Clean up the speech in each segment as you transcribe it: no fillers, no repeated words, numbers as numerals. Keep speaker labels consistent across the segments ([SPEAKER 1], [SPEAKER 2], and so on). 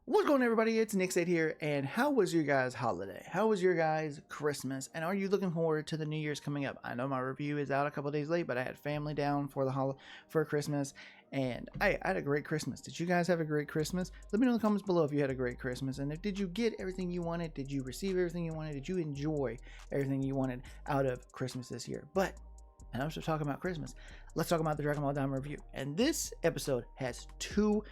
[SPEAKER 1] What's going on, everybody? It's Nick8 here, and how was your guys' holiday? How was your guys' Christmas? And are you looking forward to the New Year's coming up? I know my review is out a couple days late, but I had family down for for Christmas, and I had a great Christmas. Did you guys have a great Christmas? Let me know in the comments below if you had a great Christmas, and did you get everything you wanted? Did you receive everything you wanted? Did you enjoy everything you wanted out of Christmas this year? But and I'm just talking about Christmas. Let's talk about the Dragon Ball Daima review. And this episode has two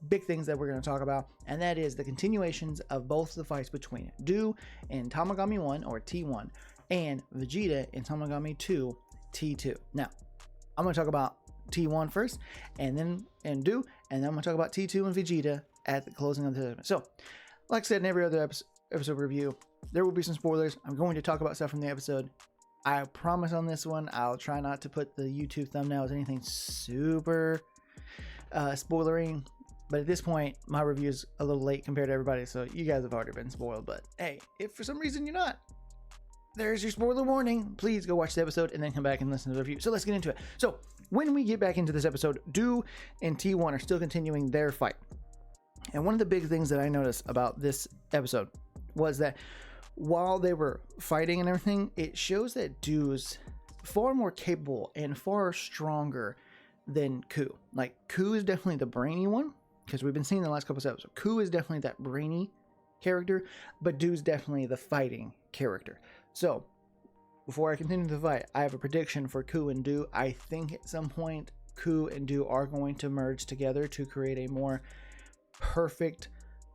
[SPEAKER 1] big things that we're going to talk about, and that is the continuations of both the fights between Do in Tamagami 1 or T1 and Vegeta in Tamagami 2 T2. Now, I'm going to talk about T1 first, and then Do, and then I'm going to talk about T2 and Vegeta at the closing of the segment. So, like I said in every other episode review, there will be some spoilers. I'm going to talk about stuff from the episode. I promise on this one, I'll try not to put the YouTube thumbnail as anything super spoilery. But at this point, my review is a little late compared to everybody, so you guys have already been spoiled. But hey, if for some reason you're not, there's your spoiler warning. Please go watch the episode and then come back and listen to the review. So let's get into it. So when we get back into this episode, Do and T1 are still continuing their fight. And one of the big things that I noticed about this episode was that while they were fighting and everything, it shows that Do's far more capable and far stronger than Ku. Like, Ku is definitely the brainy one, because we've been seeing the last couple of episodes. Ku is definitely that brainy character, but Do's definitely the fighting character. So, before I continue the fight, I have a prediction for Ku and Do. I think at some point, Ku and Do are going to merge together to create a more perfect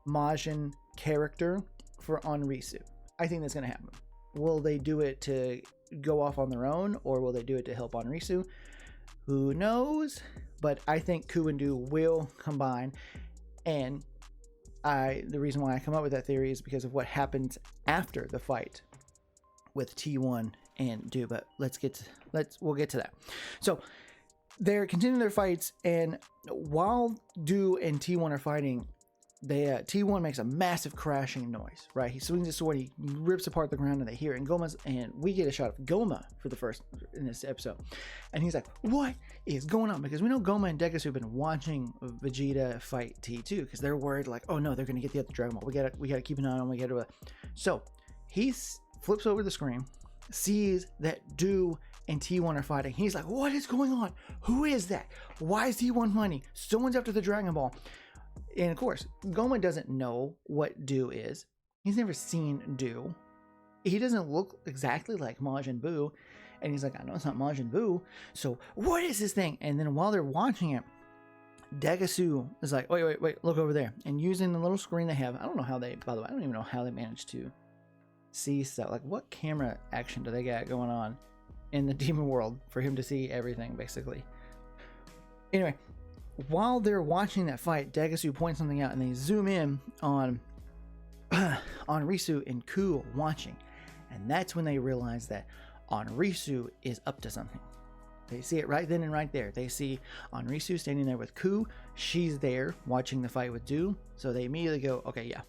[SPEAKER 1] Majin character for Onrisu. I think that's going to happen. Will they do it to go off on their own, or will they do it to help Onrisu? Who knows? But I think Ku and Do will combine, and the reason why I come up with that theory is because of what happens after the fight with T1 and Do. But we'll get to that. So they're continuing their fights, and while Do and T1 are fighting, T1 makes a massive crashing noise, right? He swings his sword, he rips apart the ground, and they hear it. And we get a shot of Goma for the first in this episode, and he's like, "What is going on?" Because we know Goma and Deku have been watching Vegeta fight T2 because they're worried, like, "Oh no, they're gonna get the other Dragon Ball. We gotta keep an eye on. We gotta." So he flips over the screen, sees that Do and T1 are fighting. He's like, "What is going on? Who is that? Why is T1 fighting? Someone's after the Dragon Ball." And of course, Goma doesn't know what Do is. He's never seen Do. He doesn't look exactly like Majin Buu. And he's like, "I know it's not Majin Buu. So what is this thing?" And then while they're watching it, Degasu is like, wait, look over there. And using the little screen they have, by the way, I don't even know how they managed to see stuff. Like, what camera action do they got going on in the demon world for him to see everything, basically? Anyway, while they're watching that fight, Degasu points something out, and they zoom in on Risu and Ku watching. And that's when they realize that Onrisu is up to something. They see it right then and right there. They see Onrisu standing there with Ku. She's there watching the fight with Do. So they immediately go, okay, yeah.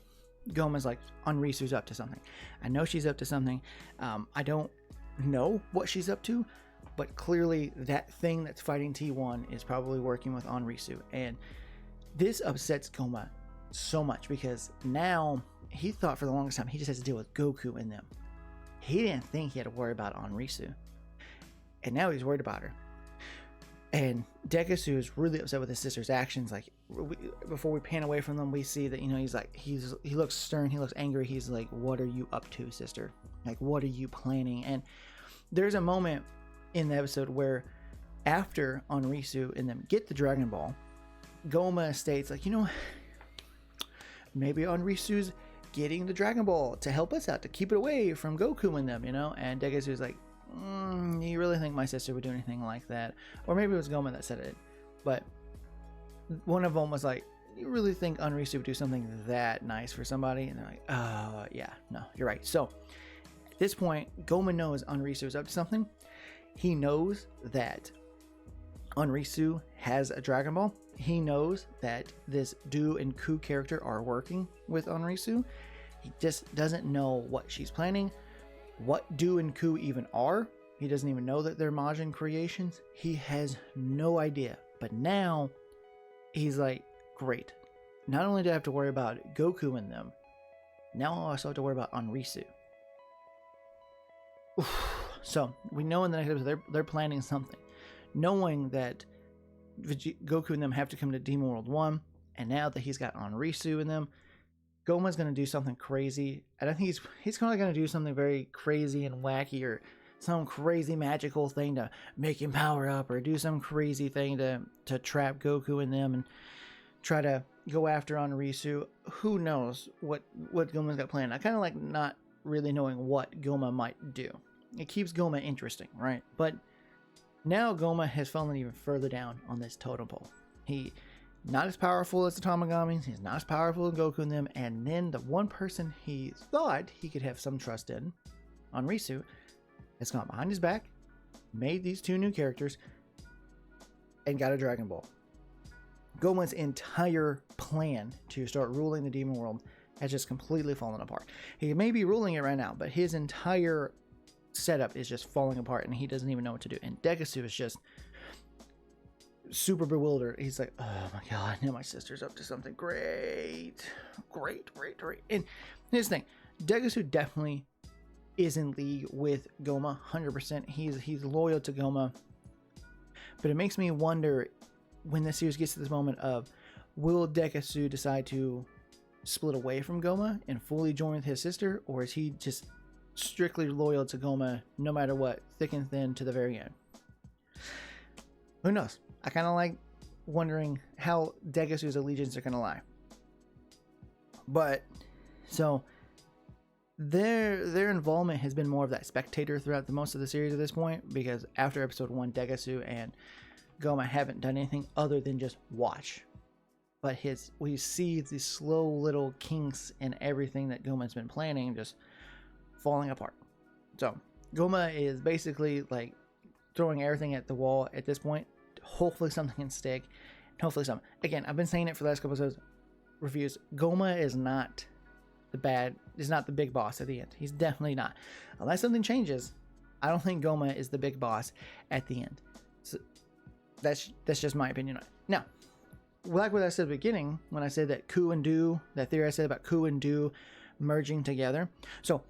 [SPEAKER 1] Goma's like, Onrisu's up to something. I know she's up to something. I don't know what she's up to, but clearly that thing that's fighting T1 is probably working with Onrisu. And this upsets Goma so much because now he thought for the longest time he just has to deal with Goku and them. He didn't think he had to worry about Onrisu. And now he's worried about her. And Degasu is really upset with his sister's actions. Like, before we pan away from them, we see that, he's like, he looks stern, he looks angry. He's like, "What are you up to, sister? Like, what are you planning?" And there's a moment in the episode where after Onrisu and them get the Dragon Ball, Goma states, like, maybe Onrisu's getting the Dragon Ball to help us out, to keep it away from Goku and them, And Degasu's like, "You really think my sister would do anything like that?" Or maybe it was Goma that said it, but one of them was like, "You really think Onrisu would do something that nice for somebody?" And they're like, yeah, no, you're right." So at this point, Goma knows Onrisu is up to something. He knows that Onrisu has a Dragon Ball. He knows that this Do and Ku character are working with Onrisu. He just doesn't know what she's planning, what Do and Ku even are. He doesn't even know that they're Majin creations. He has no idea. But now he's like, great. not only do I have to worry about Goku and them, now I also have to worry about Onrisu. So we know in the next episode they're planning something, knowing that Goku and them have to come to Demon World 1, and now that he's got Onrisu in them, Goma's going to do something crazy, and I think he's kind of going to do something very crazy and wacky, or some crazy magical thing to make him power up, or do some crazy thing to trap Goku and them and try to go after Onrisu. Who knows what Goma's got planned. I kind of like not really knowing what Goma might do. It keeps Goma interesting, right? But now Goma has fallen even further down on this totem pole. He not as powerful as the Tamagamis, he's not as powerful as Goku and them, and then the one person he thought he could have some trust in, Onrisu, has gone behind his back, made these two new characters, and got a Dragon Ball. Goma's entire plan to start ruling the Demon World has just completely fallen apart. He may be ruling it right now, but his entire setup is just falling apart, and he doesn't even know what to do. And Degasu is just super bewildered. He's like, oh my god, now my sister's up to something great. And here's the thing, Degasu definitely is in league with Goma 100%. He's loyal to Goma, but it makes me wonder when the series gets to this moment of, will Degasu decide to split away from Goma and fully join with his sister, or is he just strictly loyal to Goma no matter what, thick and thin to the very end? Who knows? I kind of like wondering how Degasu's allegiance are going to lie. But so their involvement has been more of that spectator throughout the most of the series at this point, because after episode 1, Degasu and Goma haven't done anything other than just watch. But we see these slow little kinks in everything that Goma's been planning just falling apart. So Goma is basically like throwing everything at the wall at this point. Hopefully something can stick. Hopefully something. Again, I've been saying it for the last couple of reviews. Goma is not the big boss at the end. He's definitely not. Unless something changes, I don't think Goma is the big boss at the end. So that's just my opinion. Now, like what I said at the beginning, when I said that Ku and Do, that theory I said about Ku and Do merging together. So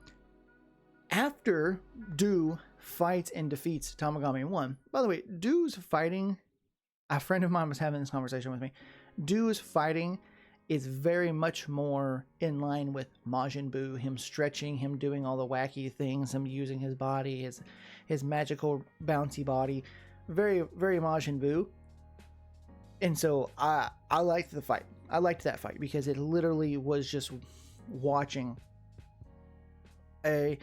[SPEAKER 1] after Do fights and defeats Tamagami 1, by the way, Do's fighting, a friend of mine was having this conversation with me. Do's fighting is very much more in line with Majin Buu, him stretching, him doing all the wacky things, him using his body, his magical bouncy body, very, very Majin Buu. And so I liked the fight. I liked that fight because it literally was just watching a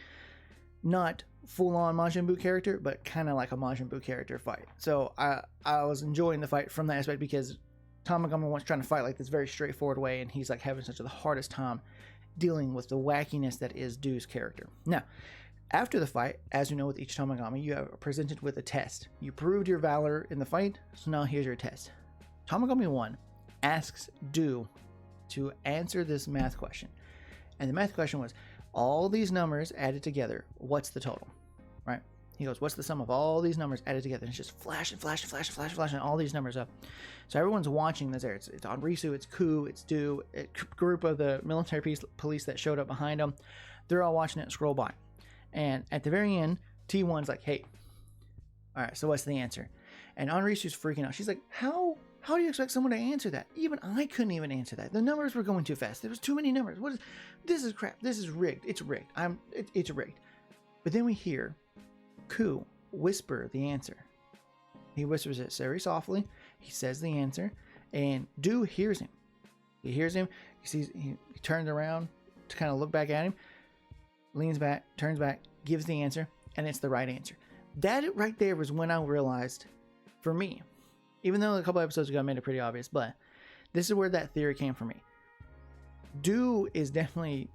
[SPEAKER 1] not full-on Majin Buu character, but kind of like a Majin Buu character fight. So I was enjoying the fight from that aspect, because Tamagami was trying to fight like this very straightforward way, and he's like having such the hardest time dealing with the wackiness that is Do's character. Now, after the fight, as you know, with each Tamagami, you are presented with a test. You proved your valor in the fight, so now here's your test. Tamagami 1 asks Do to answer this math question. And the math question was, all these numbers added together, what's the total? Right? He goes, what's the sum of all these numbers added together? And it's just flashing all these numbers up. So everyone's watching this there. It's Onrisu, it's Ku, it's Do, a group of the military police that showed up behind them. They're all watching it scroll by. And at the very end, T1's like, hey, all right, so what's the answer? And Onrisu's freaking out. She's like, how do you expect someone to answer that? Even I couldn't even answer that. The numbers were going too fast. There was too many numbers. This is crap. This is rigged. It's rigged. It's rigged. But then we hear Ku whisper the answer. He whispers it very softly. He says the answer, and Do hears him. He hears him. He turns around to kind of look back at him, leans back, turns back, gives the answer, and it's the right answer. That right there was when I realized, for me, even though a couple episodes ago I made it pretty obvious, but this is where that theory came from me. Do is definitely,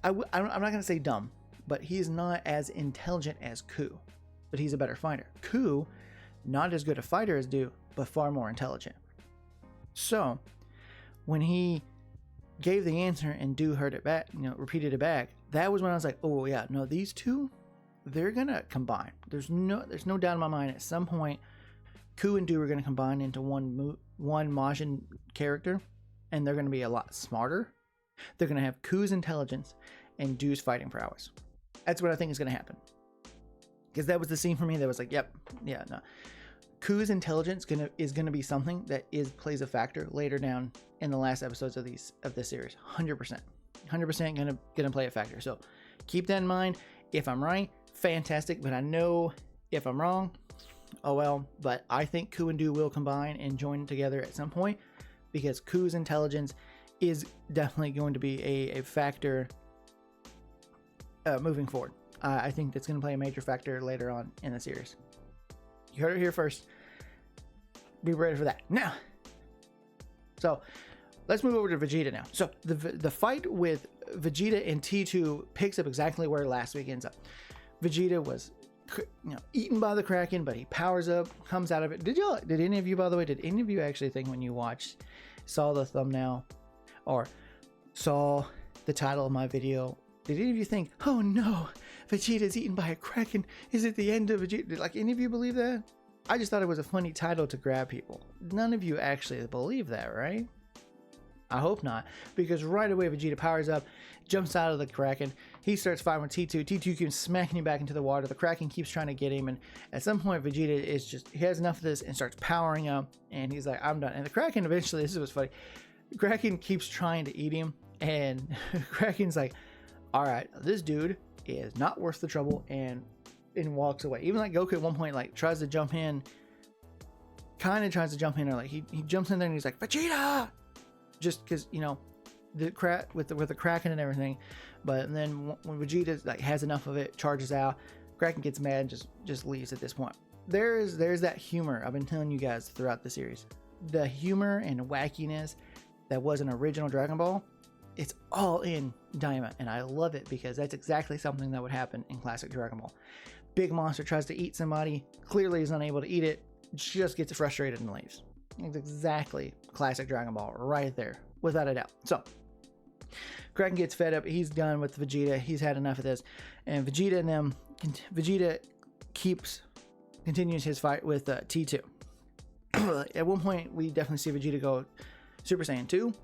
[SPEAKER 1] I'm not going to say dumb, but he's not as intelligent as Ku, but he's a better fighter. Ku, not as good a fighter as Do, but far more intelligent. So when he gave the answer and Do heard it back, repeated it back, that was when I was like, oh yeah, no, these two, they're gonna combine. There's no doubt in my mind at some point Ku and Do are gonna combine into one Majin character, and they're going to be a lot smarter. They're going to have Ku's intelligence and Doo's fighting prowess. That's what I think is going to happen. Because that was the scene for me that was like, yep, yeah, no. Ku's intelligence is gonna be something that plays a factor later down in the last episodes of this series. 100% gonna play a factor. So keep that in mind. If I'm right, fantastic. But I know if I'm wrong, oh well. But I think Ku and Doo will combine and join together at some point, because Ku's intelligence is definitely going to be a factor moving forward. I think that's going to play a major factor later on in the series. You heard it here first. Be ready for that. Now, so let's move over to Vegeta now. So the fight with Vegeta and T2 picks up exactly where last week ends up. Vegeta was, eaten by the Kraken, but he powers up, comes out of it. Did any of you, by the way, actually think when you saw the thumbnail or saw the title of my video, did any of you think, oh no, Vegeta's eaten by a Kraken? Is it the end of Vegeta? Like, any of you believe that? I just thought it was a funny title to grab people. None of you actually believe that, right? I hope not, because right away Vegeta powers up, jumps out of the Kraken. He starts fighting with T2. T2 keeps smacking him back into the water. The Kraken keeps trying to get him, and at some point Vegeta he has enough of this and starts powering up, and he's like, I'm done. And the Kraken eventually, this is what's funny, the Kraken keeps trying to eat him, and Kraken's like, all right, this dude is not worth the trouble, and walks away. Even like Goku at one point, like, tries to jump in, or like he jumps in there and he's like, Vegeta, just because, the with the Kraken and everything. But then when Vegeta like has enough of it, charges out, Kraken gets mad and just leaves at this point. There's that humor I've been telling you guys throughout the series, the humor and wackiness that was an original Dragon Ball. It's all in Daima, and I love it because that's exactly something that would happen in classic Dragon Ball. Big monster tries to eat somebody, clearly is unable to eat it, just gets frustrated and leaves. It's exactly classic Dragon Ball right there, without a doubt. So Kraken gets fed up, he's done with Vegeta, he's had enough of this, and Vegeta continues his fight with T2. At one point, we definitely see Vegeta go Super Saiyan 2.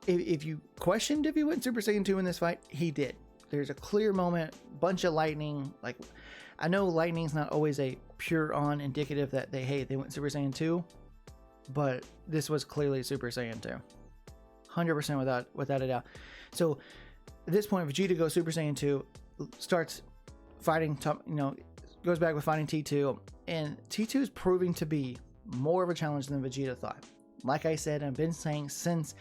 [SPEAKER 1] If you questioned if he went Super Saiyan 2 in this fight, he did. There's a clear moment, bunch of lightning. Like, I know lightning's not always a pure on indicative that they went Super Saiyan 2, but this was clearly Super Saiyan 2. 100% without a doubt. So at this point, Vegeta goes Super Saiyan 2, starts fighting, goes back with fighting T2, and T2 is proving to be more of a challenge than Vegeta thought. Like I said, I've been saying since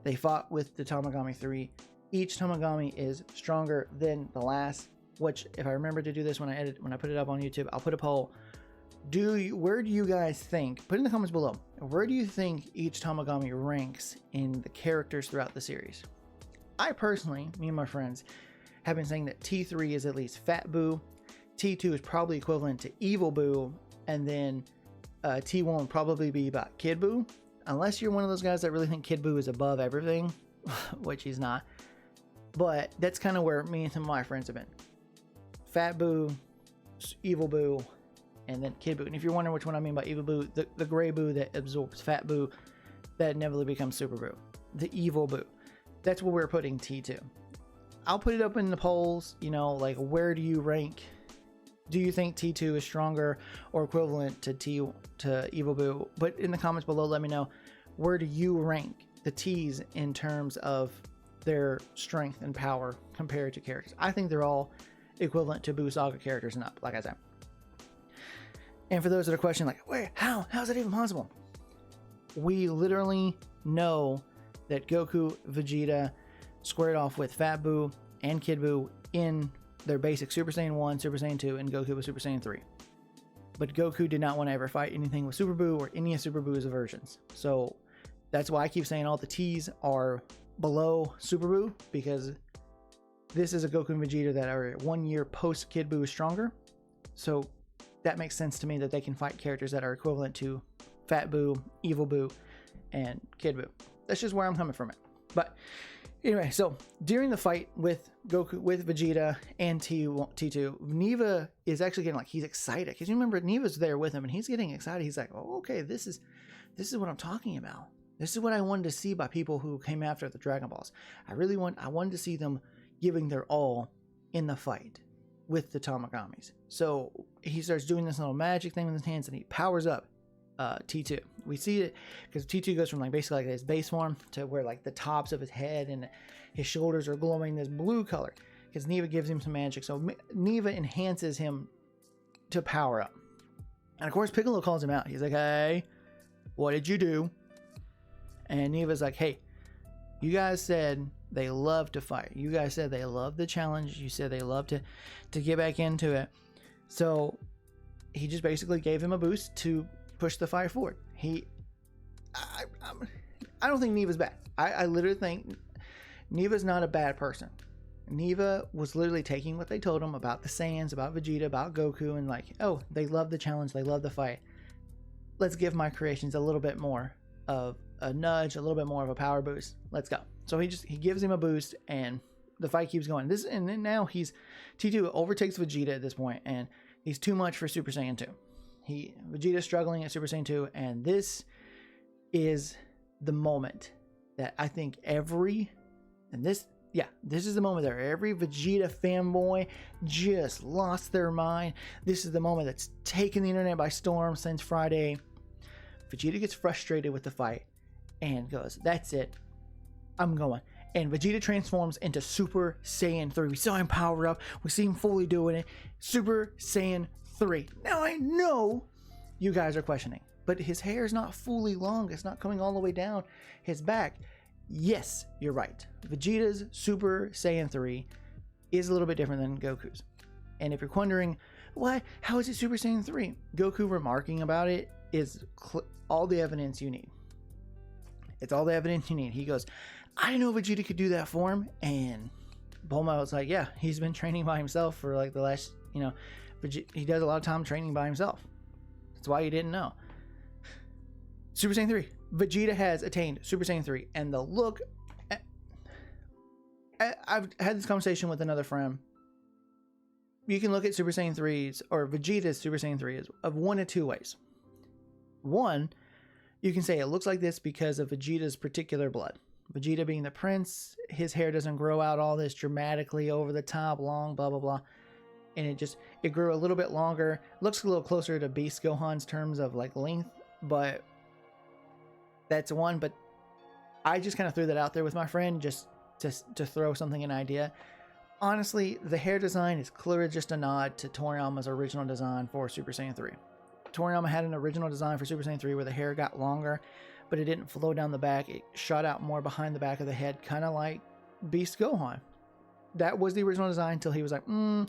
[SPEAKER 1] they fought with the Tamagami 3, each Tamagami is stronger than the last, which, if I remember to do this when I put it up on YouTube, I'll put a poll. Where do you guys think, put in the comments below, where do you think each Tamagami ranks in the characters throughout the series? I personally, me and my friends, have been saying that T3 is at least Fat Boo, T2 is probably equivalent to Evil Boo, and then T1 would probably be about Kid Boo. Unless you're one of those guys that really think Kid Boo is above everything, which he's not. But that's kind of where me and some of my friends have been. Fat Boo, Evil Boo, and then Kid Boo. And if you're wondering which one I mean by Evil Boo, the gray Boo that absorbs Fat Boo, that inevitably becomes Super Boo. The Evil Boo. That's where we're putting T2. I'll put it up in the polls, like, where do you rank? Do you think T2 is stronger or equivalent to Evil Boo? But in the comments below, let me know, where do you rank the T's in terms of their strength and power compared to characters? I think they're all equivalent to Boo Saga characters and up, like I said. And for those that are questioning, like, wait, how's that even possible? We literally know that Goku, Vegeta squared off with Fat Boo and Kid Boo in their basic Super Saiyan 1, Super Saiyan 2, and Goku was Super Saiyan 3. But Goku did not want to ever fight anything with Super Boo or any of Super Boo's versions. So that's why I keep saying all the T's are below Super Boo, because this is a Goku and Vegeta that are 1 year post Kid Boo is stronger. So that makes sense to me that they can fight characters that are equivalent to Fat Boo, Evil Boo, and Kid Boo. That's just where I'm coming from it. But anyway, so during the fight with Goku, with Vegeta and T2, Neva is actually getting, like, he's excited, because you remember Neva's there with him and he's getting excited. He's like, oh, okay, this is what I'm talking about. This is what I wanted to see by people who came after the Dragon Balls. I wanted to see them giving their all in the fight with the Tamagamis. So he starts doing this little magic thing with his hands, and he powers up T2. We see it because T2 goes from like basically like his base form to where like the tops of his head and his shoulders are glowing this blue color because Neva gives him some magic. So Neva enhances him to power up. And of course Piccolo calls him out. He's like, hey, what did you do? And Neva's like, hey, you guys said they love to fight. You guys said they love the challenge. You said they love to get back into it. So he just basically gave him a boost to push the fight forward. I don't think Neva's bad. I literally think Neva's not a bad person. Neva was literally taking what they told him about the Saiyans, about Vegeta, about Goku, and like, oh, they love the challenge, they love the fight. Let's give my creations a little bit more of a nudge, a little bit more of a power boost. Let's go. So he gives him a boost, and the fight keeps going. And then now T2 overtakes Vegeta at this point, and he's too much for Super Saiyan 2. Vegeta's struggling at Super Saiyan 2, and this is the moment that I think this is the moment that every Vegeta fanboy just lost their mind. This is the moment that's taken the internet by storm since Friday. Vegeta gets frustrated with the fight and goes, that's it, I'm going. And Vegeta transforms into Super Saiyan 3. We saw him power up. We see him fully doing it. Super Saiyan 3. Now I know you guys are questioning, but his hair is not fully long. It's not coming all the way down his back. Yes, you're right. Vegeta's Super Saiyan 3 is a little bit different than Goku's. And if you're wondering, how is it Super Saiyan 3? Goku remarking about it is all the evidence you need. It's all the evidence you need. He goes, I didn't know Vegeta could do that form. And Bulma was like, yeah, he's been training by himself for like the last, he does a lot of time training by himself. That's why you didn't know. Super Saiyan 3. Vegeta has attained Super Saiyan 3. And the look... I've had this conversation with another friend. You can look at Super Saiyan 3's, or Vegeta's Super Saiyan 3 of one of two ways. One, you can say it looks like this because of Vegeta's particular blood. Vegeta being the prince, his hair doesn't grow out all this dramatically over the top, long, blah, blah, blah. And it grew a little bit longer. Looks a little closer to Beast Gohan's terms of like length, but that's one. But I just kind of threw that out there with my friend just to throw something an idea. Honestly, the hair design is clearly just a nod to Toriyama's original design for Super Saiyan 3. Toriyama had an original design for Super Saiyan 3 where the hair got longer, but it didn't flow down the back. It shot out more behind the back of the head, kind of like Beast Gohan. That was the original design until he was like, I'm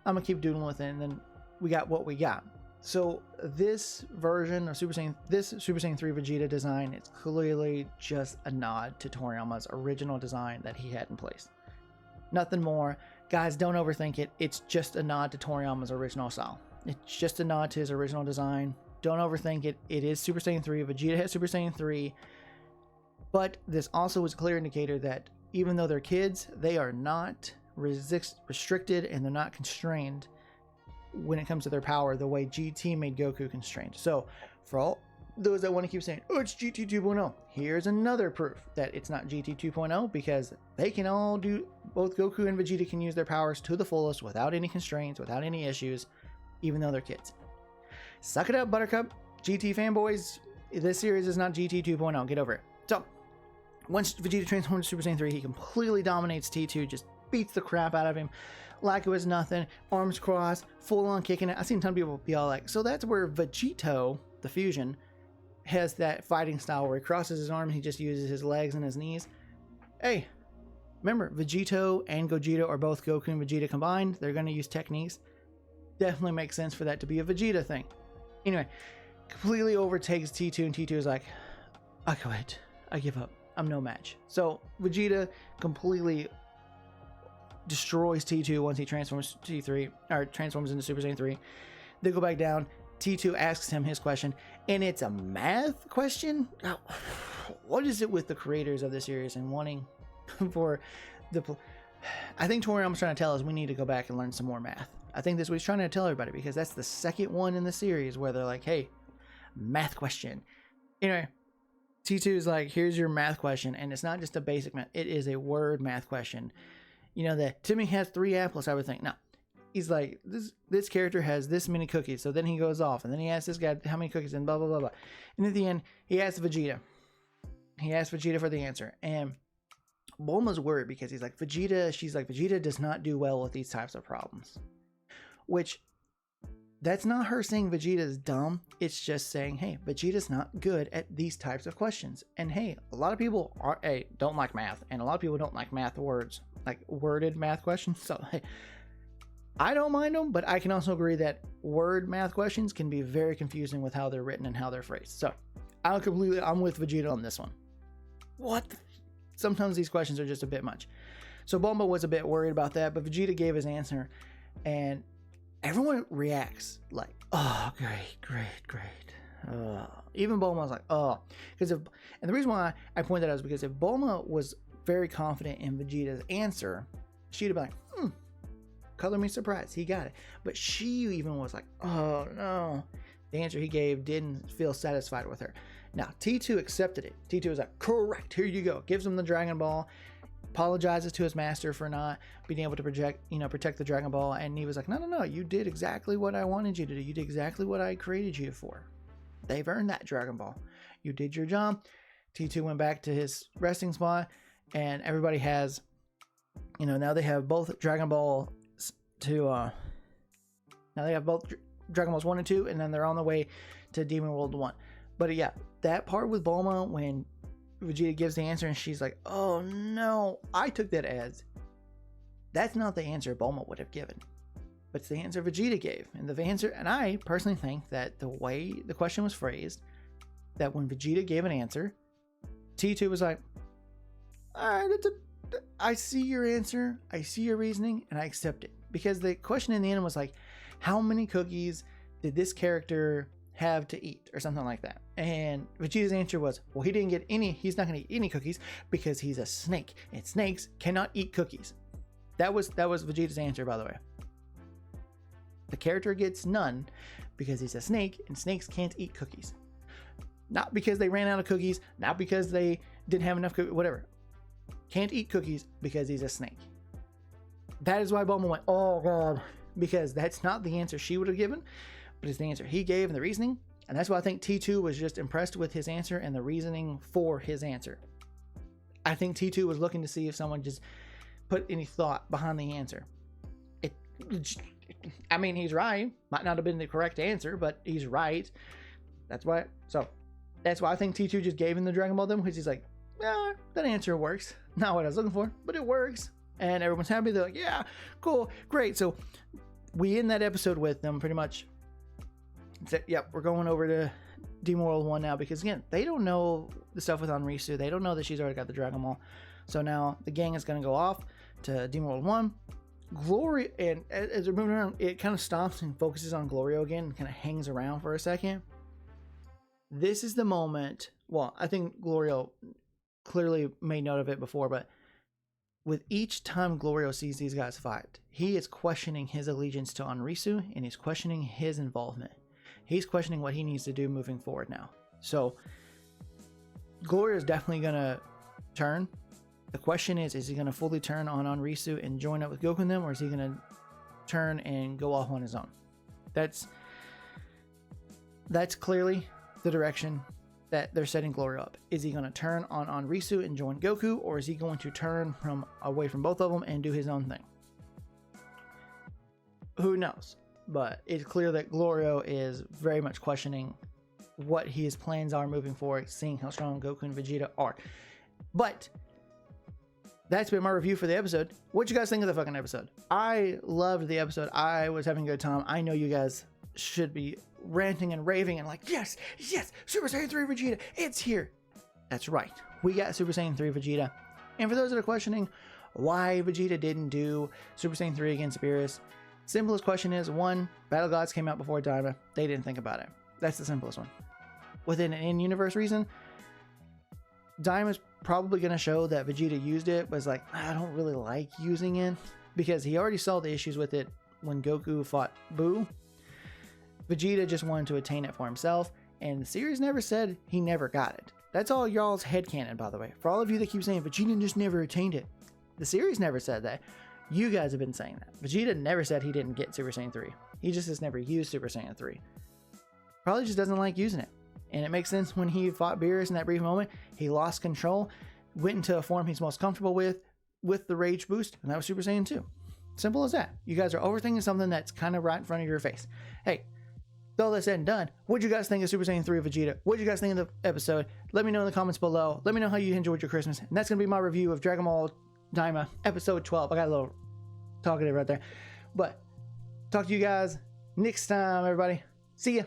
[SPEAKER 1] going to keep doodling with it, and then we got what we got. So this version of Super Saiyan 3 Vegeta design is clearly just a nod to Toriyama's original design that he had in place. Nothing more. Guys, don't overthink it. It's just a nod to Toriyama's original style. It's just a nod to his original design. Don't overthink it. It is Super Saiyan 3. Vegeta has Super Saiyan 3. But this also is a clear indicator that even though they're kids, they are not restricted and they're not constrained when it comes to their power the way GT made Goku constrained. So for all those that want to keep saying, oh, it's GT 2.0, here's another proof that it's not GT 2.0, because they can all do, both Goku and Vegeta can use their powers to the fullest without any constraints, without any issues, even though they're kids. Suck it up, Buttercup. GT fanboys, this series is not GT 2.0. Get over it. So, once Vegeta transforms to Super Saiyan 3, he completely dominates T2, just beats the crap out of him like it was nothing, arms crossed, full on kicking it. I've seen a ton of people be all like, so that's where Vegito, the fusion, has that fighting style where he crosses his arms, he just uses his legs and his knees. Hey, remember, Vegito and Gogeta are both Goku and Vegeta combined. They're going to use techniques. Definitely makes sense for that to be a Vegeta thing. Anyway, completely overtakes T2, and T2 is like, I quit. I give up. I'm no match. So Vegeta completely destroys T2 once he transforms transforms into Super Saiyan 3. They go back down. T2 asks him his question, and it's a math question. What is it with the creators of this series and wanting for the... I think Toriyama's trying to tell us we need to go back and learn some more math. I think that's what he's trying to tell everybody, because that's the second one in the series where they're like, hey, math question. Anyway, T2 is like, here's your math question, and it's not just a basic math, it is a word math question. You know that Timmy has 3 apples, I would think. No. He's like, this character has this many cookies. So then he goes off, and then he asks this guy how many cookies, and blah, blah, blah, blah. And at the end, he asks Vegeta. He asks Vegeta for the answer. And Bulma's worried because she's like, Vegeta does not do well with these types of problems. Which, that's not her saying Vegeta's dumb. It's just saying, hey, Vegeta's not good at these types of questions. And hey, a lot of people don't like math. And a lot of people don't like math words, like worded math questions. So, hey, I don't mind them, but I can also agree that word math questions can be very confusing with how they're written and how they're phrased. So I'm with Vegeta on this one. Sometimes these questions are just a bit much. So Bulma was a bit worried about that, but Vegeta gave his answer, and everyone reacts like, oh, great. Even Bulma was like, oh, and the reason why I point that out is because if Bulma was very confident in Vegeta's answer, she'd have been like, color me surprised, he got it. But she even was like, oh no, the answer he gave didn't feel satisfied with her. Now T2 accepted it. T2 was like, correct, here you go. Gives him the Dragon Ball, apologizes to his master for not being able to protect the Dragon Ball, and he was like, no, you did exactly what I wanted you to do. You did exactly what I created you for. They've earned that Dragon Ball. You did your job. T2 went back to his resting spot, and everybody has, now they have both Dragon Ball now they have both Dragon Balls 1 and 2, and then they're on the way to Demon World 1. But yeah, that part with Bulma when Vegeta gives the answer and she's like, oh no, I took that as that's not the answer Bulma would have given, but it's the answer Vegeta gave. And I personally think that the way the question was phrased, that when Vegeta gave an answer, T2 was like, all right, I see your answer, I see your reasoning, and I accept it. Because the question in the end was like, how many cookies did this character have to eat, or something like that? And Vegeta's answer was, well, he didn't get any, he's not going to eat any cookies because he's a snake, and snakes cannot eat cookies. That was Vegeta's answer, by the way. The character gets none because he's a snake, and snakes can't eat cookies. Not because they ran out of cookies, not because they didn't have enough cookies, whatever. Can't eat cookies because he's a snake. That is why Bulma went, oh god, because that's not the answer she would have given, but it's the answer he gave and the reasoning. And that's why I think T2 was just impressed with his answer and the reasoning for his answer. I think T2 was looking to see if someone just put any thought behind the answer. He's right. Might not have been the correct answer, but he's right. That's why I think T2 just gave him the Dragon Ball then, because he's like, yeah, that answer works. Not what I was looking for, but it works. And everyone's happy. They're like, yeah, cool, great. So we end that episode with them pretty much. Yep, we're going over to Demon World 1 now, because again, they don't know the stuff with Anrisu. They don't know that she's already got the Dragon Ball. So now the gang is going to go off to Demon World 1. Glory, and as they're moving around, it kind of stops and focuses on Glorio again and kind of hangs around for a second. This is the moment. Well, I think Glorio clearly made note of it before, but with each time Glorio sees these guys fight, he is questioning his allegiance to Anrisu, and he's questioning his involvement. He's questioning what he needs to do moving forward now. So Glorio is definitely going to turn. The question is he going to fully turn on Anrisu and join up with Goku and them, or is he going to turn and go off on his own? That's clearly the direction that they're setting Glorio up. Is he going to turn on Anrisu and join Goku, or is he going to turn away from both of them and do his own thing? Who knows? But it's clear that Glorio is very much questioning what his plans are moving forward, seeing how strong Goku and Vegeta are. But that's been my review for the episode. What'd you guys think of the fucking episode? I loved the episode. I was having a good time. I know you guys should be ranting and raving and like, yes, Super Saiyan 3 Vegeta, it's here. That's right. We got Super Saiyan 3 Vegeta. And for those that are questioning why Vegeta didn't do Super Saiyan 3 against Beerus, simplest question is, 1, Battle Gods came out before Daima. They didn't think about it. That's the simplest one. Within an in-universe reason, Daima's probably going to show that Vegeta used it, but was like, I don't really like using it, because he already saw the issues with it when Goku fought Buu. Vegeta just wanted to attain it for himself, and the series never said he never got it. That's all y'all's headcanon, by the way. For all of you that keep saying Vegeta just never attained it, the series never said that. You guys have been saying that. Vegeta never said he didn't get Super Saiyan 3. He just has never used Super Saiyan 3. Probably just doesn't like using it. And it makes sense when he fought Beerus in that brief moment. He lost control, went into a form he's most comfortable with the rage boost, and that was Super Saiyan 2. Simple as that. You guys are overthinking something that's kind of right in front of your face. Hey, with all that said and done, what'd you guys think of Super Saiyan 3 Vegeta? What'd you guys think of the episode? Let me know in the comments below. Let me know how you enjoyed your Christmas. And that's going to be my review of Dragon Ball Daima, episode 12. I got a little talkative right there. But talk to you guys next time, everybody. See ya.